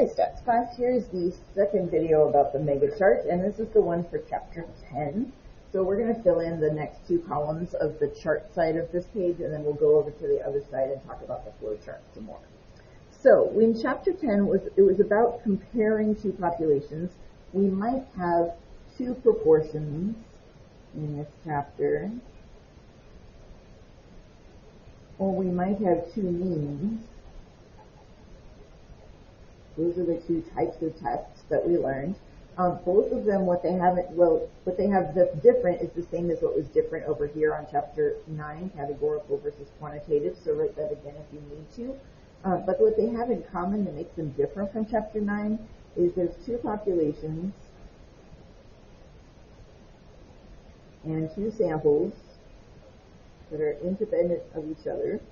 Hi Stats class, here's the second video about the Megachart, and this is the one for chapter 10. So we're going to fill in the next two columns of the chart side of this page, and then we'll go over to the other side and talk about the flow chart some more. So in chapter 10, it was about comparing two populations. We might have two proportions in this chapter, or we might have two means. Those are the two types of tests that we learned. Both of them, what they have that's different is the same as what was different over here on chapter 9, categorical versus quantitative. So write that again if you need to. But what they have in common that makes them different from chapter 9 is there's two populations and two samples that are independent of each other.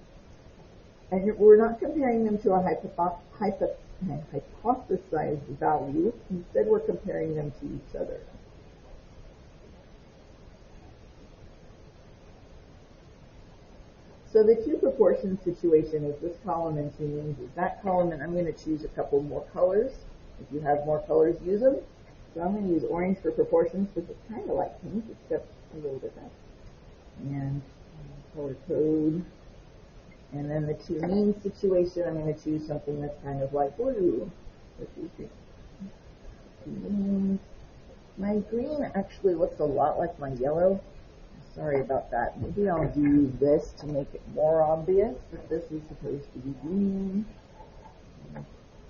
And we're not comparing them to a hypothesized value. Instead, we're comparing them to each other. So the two proportion situation is this column and two means is that column, and I'm going to choose a couple more colors. If you have more colors, use them. So I'm going to use orange for proportions because it's kind of like pink, except a little different. And color code. And then the two means situation, I'm going to choose something that's kind of like blue. Let's use green. Two means. My green actually looks a lot like my yellow. Sorry about that. Maybe I'll do this to make it more obvious that this is supposed to be green,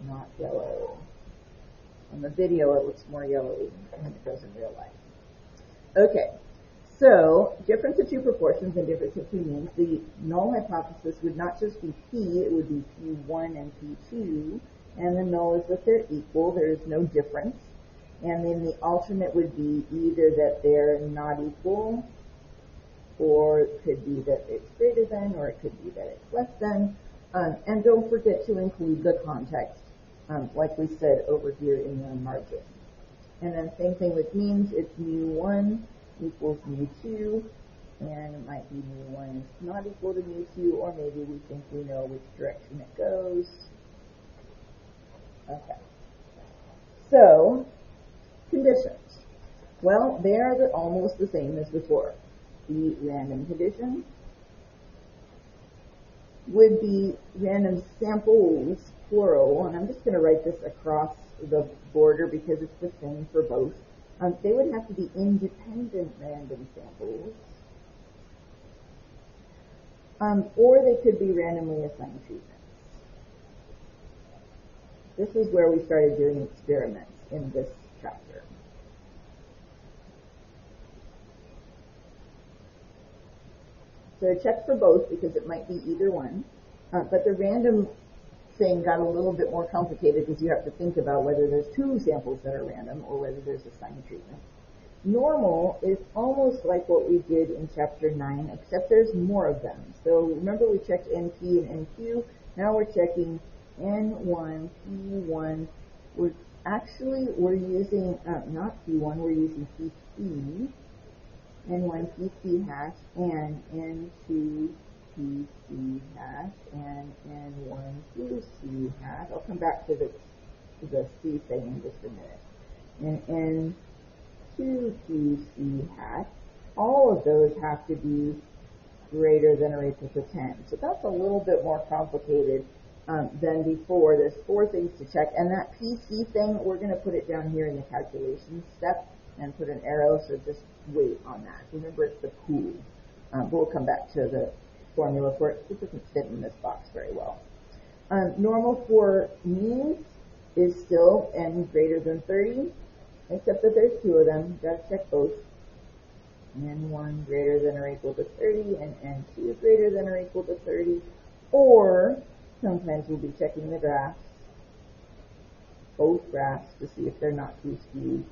not yellow. On the video it looks more yellowy than it does in real life. Okay. So, difference of two proportions and difference of two means. The null hypothesis would not just be P, it would be P1 and P2, and the null is that they're equal, there's no difference. And then the alternate would be either that they're not equal, or it could be that it's greater than, or it could be that it's less than. And don't forget to include the context, like we said over here in the margin. And then same thing with means, it's mu1 equals mu2, and it might be mu1 is not equal to mu2, or maybe we think we know which direction it goes. Okay. So, conditions. Well, they are almost the same as before. The random condition would be random samples, plural, and I'm just going to write this across the border because it's the same for both. They would have to be independent random samples, or they could be randomly assigned treatments. This is where we started doing experiments in this chapter. So check for both because it might be either one, but the random thing got a little bit more complicated because you have to think about whether there's two samples that are random or whether there's assigned treatment. Normal is almost like what we did in chapter 9, except there's more of them. So remember we checked NP and NQ, now we're checking N1, P1. We're using, not P1, we're using PC, N1 PC hash, and N2 PC hash, and N1 QC hash. I'll come back to the C thing in just a minute. And N2 QC hash, all of those have to be greater than or equal to 10. So that's a little bit more complicated than before. There's 4 things to check, and that PC thing, we're going to put it down here in the calculation step and put an arrow, so just wait on that. Remember, it's the pool. We'll come back to the formula for it. It doesn't fit in this box very well. Normal for means is still n greater than 30, except that there's 2 of them. Gotta check both. N1 greater than or equal to 30, and N2 greater than or equal to 30. Or sometimes we'll be checking the graphs, both graphs, to see if they're not too skewed.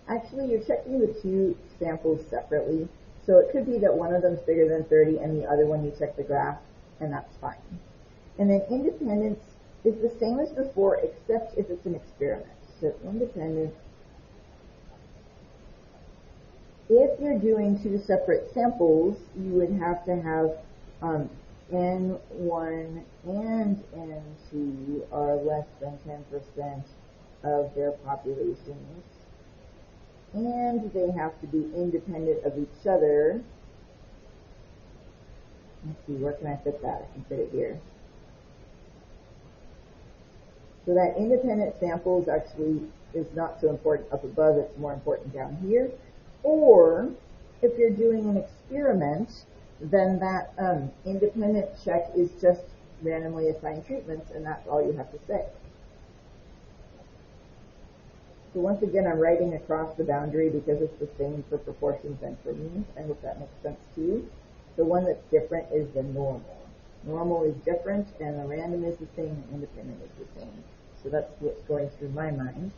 Actually, you're checking the two samples separately. So it could be that one of them is bigger than 30 and the other one you check the graph, and that's fine. And then independence is the same as before, except if it's an experiment. So independence, if you're doing two separate samples, you would have to have N1 and N2 are less than 10% of their populations, and they have to be independent of each other. Let's see, where can I fit that? I can fit it here. So that independent samples actually is not so important up above, it's more important down here. Or if you're doing an experiment, then that independent check is just randomly assigned treatments, and that's all you have to say. So once again, I'm writing across the boundary because it's the same for proportions and for means. I hope that makes sense to you. The one that's different is the normal. Normal is different, and the random is the same, and independent is the same. So that's what's going through my mind.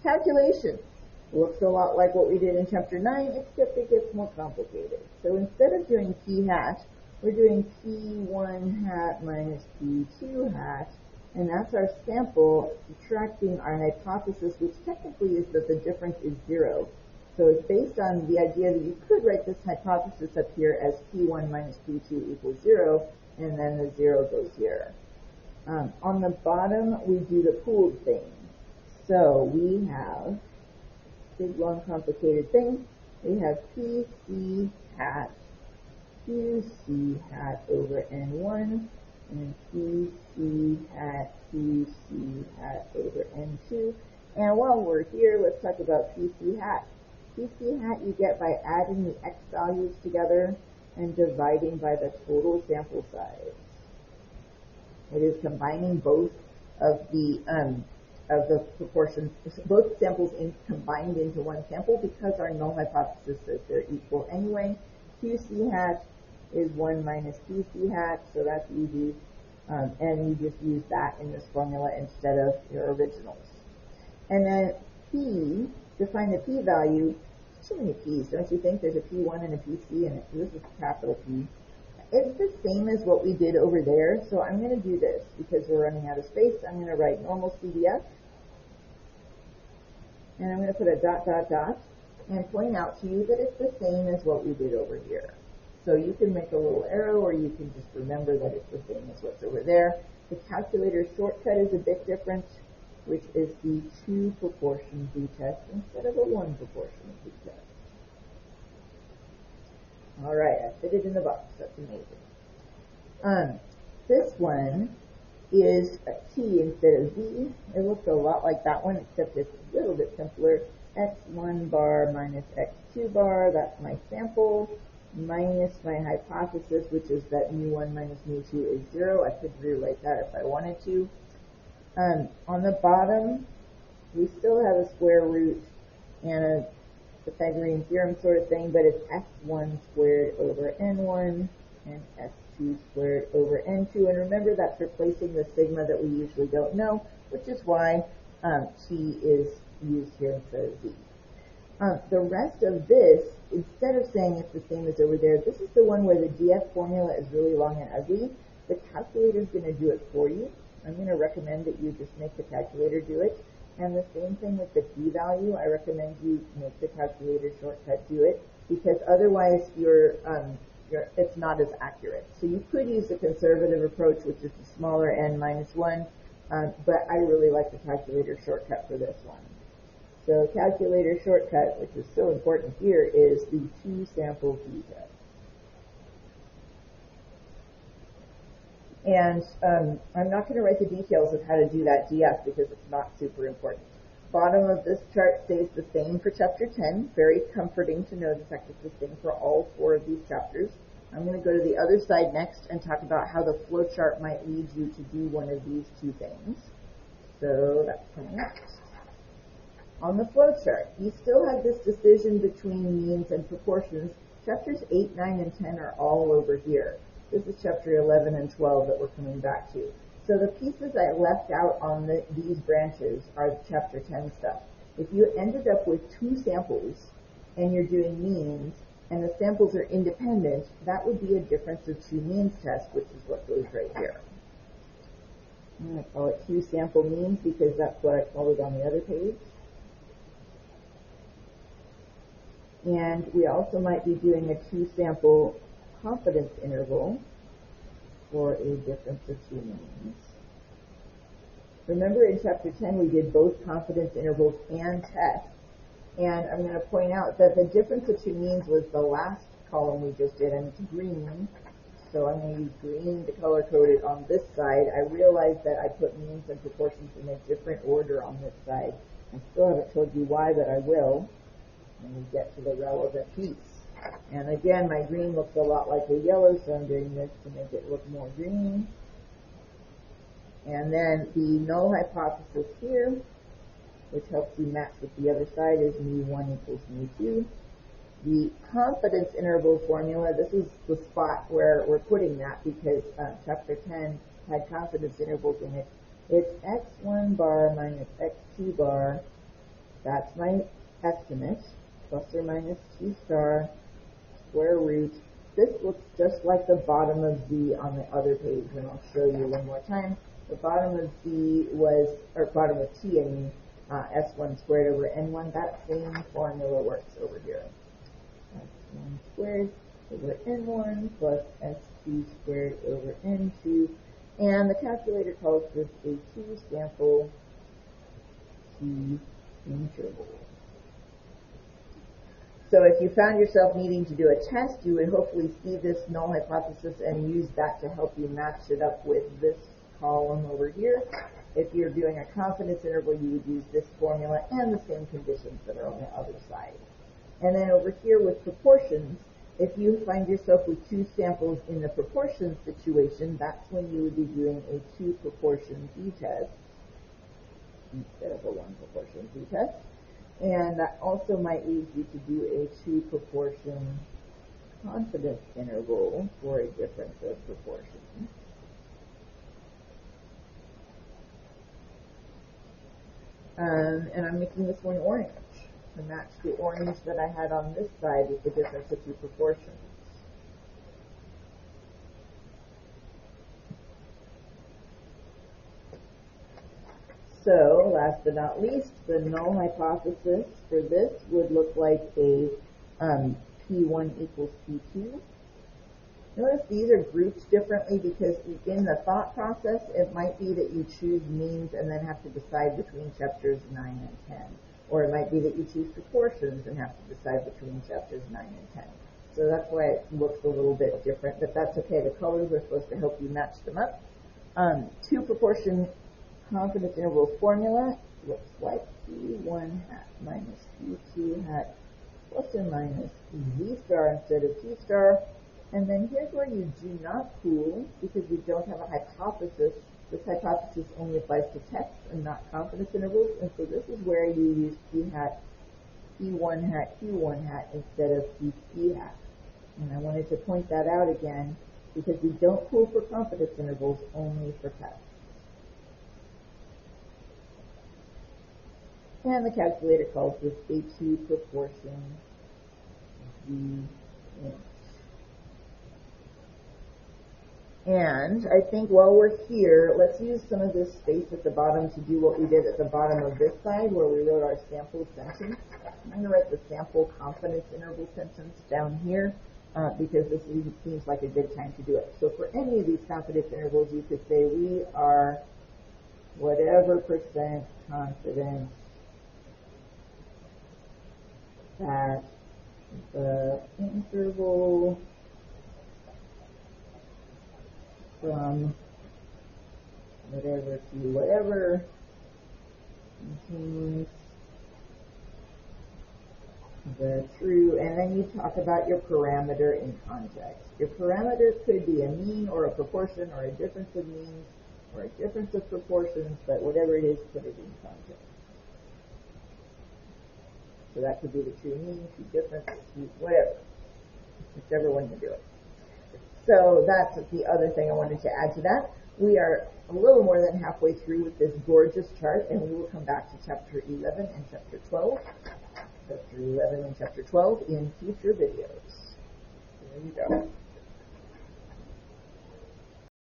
Calculation looks a lot like what we did in chapter 9, except it gets more complicated. So instead of doing p hat, we're doing p1 hat minus p2 hat, and that's our sample subtracting our hypothesis, which technically is that the difference is 0. So it's based on the idea that you could write this hypothesis up here as p1 minus p2 equals 0, and then the 0 goes here. On the bottom, we do the pooled thing. So we have big, long, complicated thing. We have PC hat, QC hat over N1, and PC hat, QC hat over N2. And while we're here, let's talk about PC hat. PC hat you get by adding the X values together and dividing by the total sample size. It is combining both of the proportions, both samples combined into one sample, because our null hypothesis says they're equal anyway. QC hat is 1 minus PC hat, so that's easy. And you just use that in this formula instead of your originals. And then P, to find the P value, too many P's, don't you think? There's a P1 and a PC, and this is capital P. It's the same as what we did over there, so I'm going to do this because we're running out of space. I'm going to write normal CDF, and I'm going to put a dot, dot, dot, and point out to you that it's the same as what we did over here. So you can make a little arrow, or you can just remember that it's the same as what's over there. The calculator shortcut is a bit different, which is the 2 proportion z-test instead of a 1 proportion z-test. All right, I fit it in the box. That's amazing. This one is a T instead of Z. It looks a lot like that one, except it's a little bit simpler. X1 bar minus X2 bar, that's my sample, minus my hypothesis, which is that mu1 minus mu2 is 0. I could rewrite that if I wanted to. On the bottom, we still have a square root and a Pythagorean theorem sort of thing, but it's s1 squared over n1 and s2 squared over n2. And remember, that's replacing the sigma that we usually don't know, which is why T is used here instead of Z. The rest of this, instead of saying it's the same as over there, this is the one where the DF formula is really long and ugly. The calculator is going to do it for you. I'm going to recommend that you just make the calculator do it. And the same thing with the p-value. I recommend you make the calculator shortcut do it, because otherwise it's not as accurate. So you could use the conservative approach, which is the smaller n minus 1, but I really like the calculator shortcut for this one. So calculator shortcut, which is so important here, is the 2 sample z-test. And I'm not going to write the details of how to do that DF because it's not super important. Bottom of this chart stays the same for chapter 10. Very comforting to know the fact it's the same for all 4 of these chapters. I'm going to go to the other side next and talk about how the flow chart might lead you to do one of these 2 things. So that's coming next. On the flow chart, you still have this decision between means and proportions. Chapters 8, 9, and 10 are all over here. This is chapter 11 and 12 that we're coming back to. So the pieces I left out on these branches are chapter 10 stuff. If you ended up with 2 samples and you're doing means and the samples are independent, that would be a difference of 2 means test, which is what goes right here. I'm going to call it 2 sample means because that's what I called it on the other page. And we also might be doing a 2 sample confidence interval. for a difference of two means. Remember in chapter 10 we did both confidence intervals and tests. And I'm going to point out that the difference of two means was the last column we just did, and it's green. So I'm going to use green to color code it on this side. I realized that I put means and proportions in a different order on this side. I still haven't told you why, but I will when we get to the relevant piece. And again, my green looks a lot like a yellow, so I'm doing this to make it look more green. And then the null hypothesis here, which helps you match with the other side, is mu1 equals mu2. The confidence interval formula, this is the spot where we're putting that because chapter 10 had confidence intervals in it. It's x1 bar minus x2 bar. That's my estimate, plus or minus 2 star, square root. This looks just like the bottom of Z on the other page, and I'll show you one more time. The bottom of Z was, or bottom of T, I mean, S1 squared over N1. That same formula works over here. S1 squared over N1 plus S2 squared over N2. And the calculator calls this a two-sample T interval. So if you found yourself needing to do a test, you would hopefully see this null hypothesis and use that to help you match it up with this column over here. If you're doing a confidence interval, you would use this formula and the same conditions that are on the other side. And then over here with proportions, if you find yourself with two samples in the proportion situation, that's when you would be doing a two proportion t-test instead of a one proportion t-test. And that also might lead you to do a two proportion confidence interval for a difference of proportion. And I'm making this one orange to match the orange that I had on this side with the difference of two proportions. So, last but not least, the null hypothesis for this would look like a P1 equals P2. Notice these are grouped differently because in the thought process, it might be that you choose means and then have to decide between chapters 9 and 10. Or it might be that you choose proportions and have to decide between chapters 9 and 10. So that's why it looks a little bit different, but that's okay. The colors are supposed to help you match them up. Two proportion confidence interval formula looks like P1 hat minus P2 hat plus or minus Z star instead of T star. And then here's where you do not pool because we don't have a hypothesis. This hypothesis only applies to tests and not confidence intervals. And so this is where you use P hat, P1 hat, Q1 hat instead of PP hat. And I wanted to point that out again because we don't pool for confidence intervals, only for tests. And the calculator calls this a two proportion Z inch. And I think while we're here, let's use some of this space at the bottom to do what we did at the bottom of this side where we wrote our sample sentence. I'm going to write the sample confidence interval sentence down here because this seems like a good time to do it. So for any of these confidence intervals, you could say we are whatever percent confident that the interval from whatever to whatever contains the true, and then you talk about your parameter in context. Your parameter could be a mean or a proportion or a difference of means or a difference of proportions, but whatever it is, put it in context. So that could be the true mean, true difference, whatever, whichever one you do it. So that's the other thing I wanted to add to that. We are a little more than halfway through with this gorgeous chart, and we will come back to chapter 11 and chapter 12. Chapter 11 and chapter 12 in future videos. There you go.